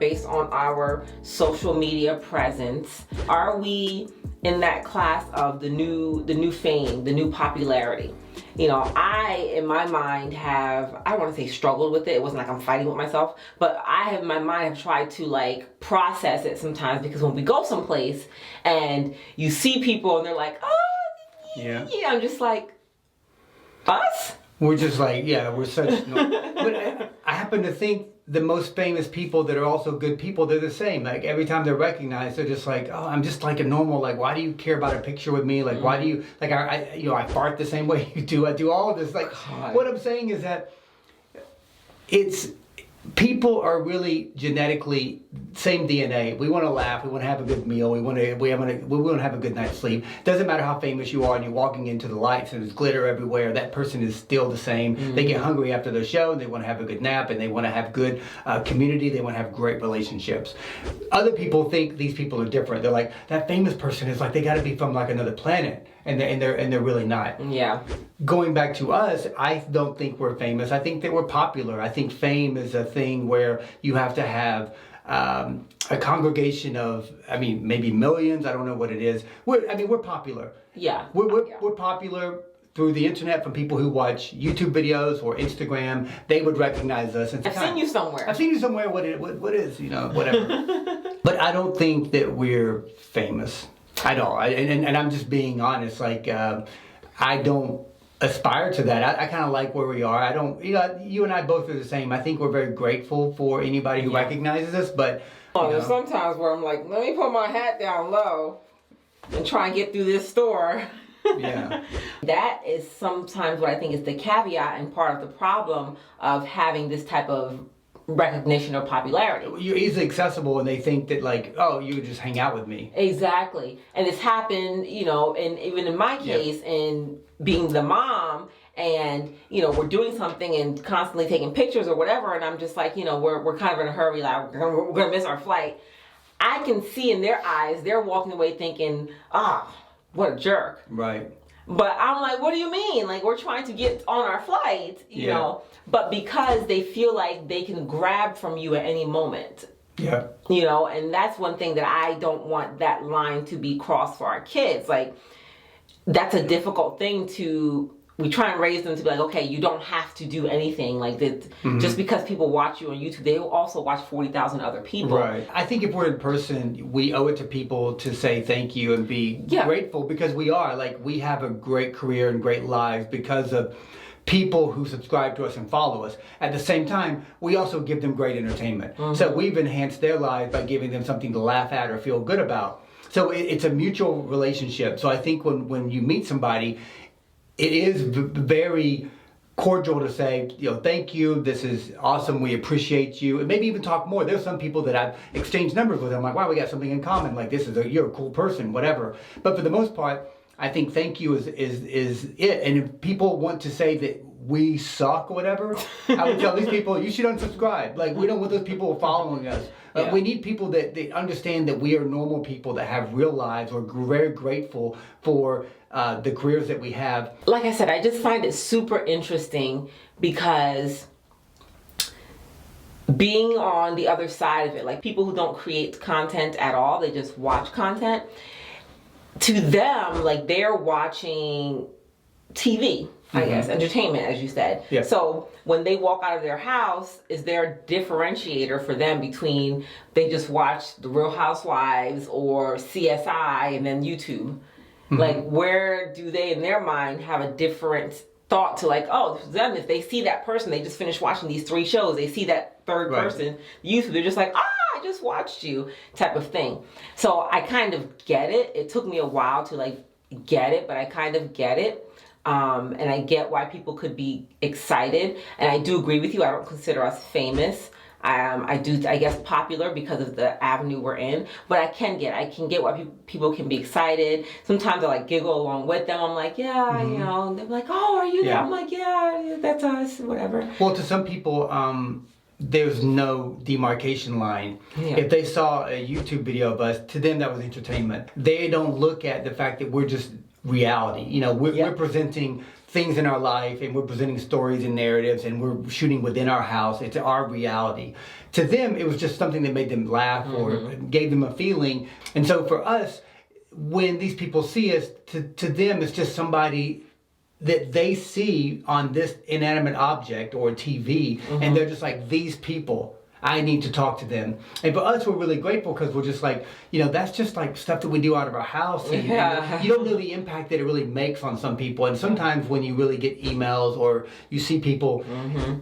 based on our social media presence? Are we in that class of the new fame, the new popularity? You know, I, in my mind, I don't want to say struggled with it. It wasn't like I'm fighting with myself, but I have, in my mind, have tried to like process it sometimes, because when we go someplace and you see people and they're like, oh, yeah, I'm just like, us? We're just like, yeah, we're such. But I happen to think the most famous people that are also good people, they're the same. Like every time they're recognized, they're just like, oh, I'm just like a normal. Like, why do you care about a picture with me? Like, why do you like? I fart the same way you do. I do all of this. Like, what I'm saying is that people are really genetically same DNA. We want to laugh. We want to have a good meal. We want to have a good night's sleep. Doesn't matter how famous you are, and you're walking into the lights and there's glitter everywhere. That person is still the same. Mm-hmm. They get hungry after the show, and they want to have a good nap, and they want to have good community. They want to have great relationships. Other people think these people are different. They're like, that famous person is like, they got to be from like another planet, and they're really not. Yeah. Going back to us, I don't think we're famous. I think that we're popular. I think fame is a thing where you have to have a congregation of, maybe millions. I don't know what it is. We're popular. Yeah. We're popular through the internet from people who watch YouTube videos or Instagram. They would recognize us. I've seen you somewhere. What is, whatever. But I don't think that we're famous at all. And I'm just being honest. Like, I don't aspire to that. I kind of like where we are. I don't, you and I both are the same. I think we're very grateful for anybody who recognizes us, but there's sometimes where I'm like, let me put my hat down low and try and get through this store. Yeah. That is sometimes what I think is the caveat and part of the problem of having this type of recognition or popularity. You're easily accessible, and they think that like, oh, you could just hang out with me. Exactly. And it's happened, and even in my case, in being the mom, and we're doing something and constantly taking pictures or whatever, and I'm just like, we're kind of in a hurry, like we're gonna miss our flight. I can see in their eyes, they're walking away thinking, what a jerk. Right. But I'm like, what do you mean? Like, we're trying to get on our flight, you know, but because they feel like they can grab from you at any moment. Yeah. And that's one thing that I don't want that line to be crossed for our kids. Like, that's a difficult thing we try and raise them to be like, okay, you don't have to do anything like that. Mm-hmm. Just because people watch you on YouTube, they will also watch 40,000 other people. Right. I think if we're in person, we owe it to people to say thank you and be grateful, because we are. Like, we have a great career and great lives because of people who subscribe to us and follow us. At the same time, we also give them great entertainment. Mm-hmm. So we've enhanced their lives by giving them something to laugh at or feel good about. So it's a mutual relationship. So I think when you meet somebody, it is very cordial to say, thank you, this is awesome, we appreciate you, and maybe even talk more. There's some people that I've exchanged numbers with. I'm like, wow, we got something in common. Like, you're a cool person, whatever. But for the most part, I think thank you is it. And if people want to say that we suck or whatever, I would tell these people, you should unsubscribe. Like, we don't want those people following us. We need people that understand that we are normal people that have real lives. We're very grateful for the careers that we have. Like I said, I just find it super interesting because being on the other side of it, like people who don't create content at all, they just watch content. To them, like, they're watching TV. I guess, entertainment, as you said. Yeah. So when they walk out of their house, is there a differentiator for them between they just watch The Real Housewives or CSI and then YouTube? Mm-hmm. Like, where do they, in their mind, have a different thought to, like, oh, for them, if they see that person, they just finished watching these 3 shows, they see that third person, YouTube, they're just like, I just watched you, type of thing. So I kind of get it. It took me a while to, like, get it, but I kind of get it. And I get why people could be excited, and I do agree with you. I don't consider us famous. I guess popular because of the avenue we're in, but I can get why people can be excited. Sometimes I like giggle along with them. I'm like, and they're like, oh, are you there? I'm like, yeah, that's us, whatever. Well, to some people, there's no demarcation line. Yeah. If they saw a YouTube video of us, to them that was entertainment. They don't look at the fact that we're just reality. You know, we're presenting things in our life, and we're presenting stories and narratives, and we're shooting within our house. It's our reality. To them, it was just something that made them laugh or gave them a feeling. And so for us, when these people see us, to them, it's just somebody that they see on this inanimate object or TV, and they're just like, these people, I need to talk to them. And for us, we're really grateful because we're just like, you know, that's just like stuff that we do out of our house. And you don't know the impact that it really makes on some people. And sometimes when you really get emails or you see people,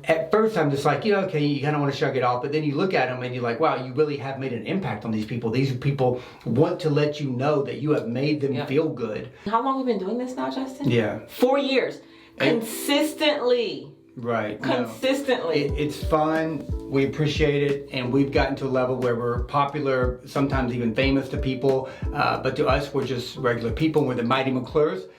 at first I'm just like, you know, okay, you kind of want to shrug it off. But then you look at them and you're like, wow, you really have made an impact on these people. These people want to let you know that you have made them feel good. How long have we been doing this now, Justin? Yeah. 4 years. Consistently. Right. Consistently. It's fun. We appreciate it. And we've gotten to a level where we're popular, sometimes even famous to people. But to us, we're just regular people. We're the Mighty McClures.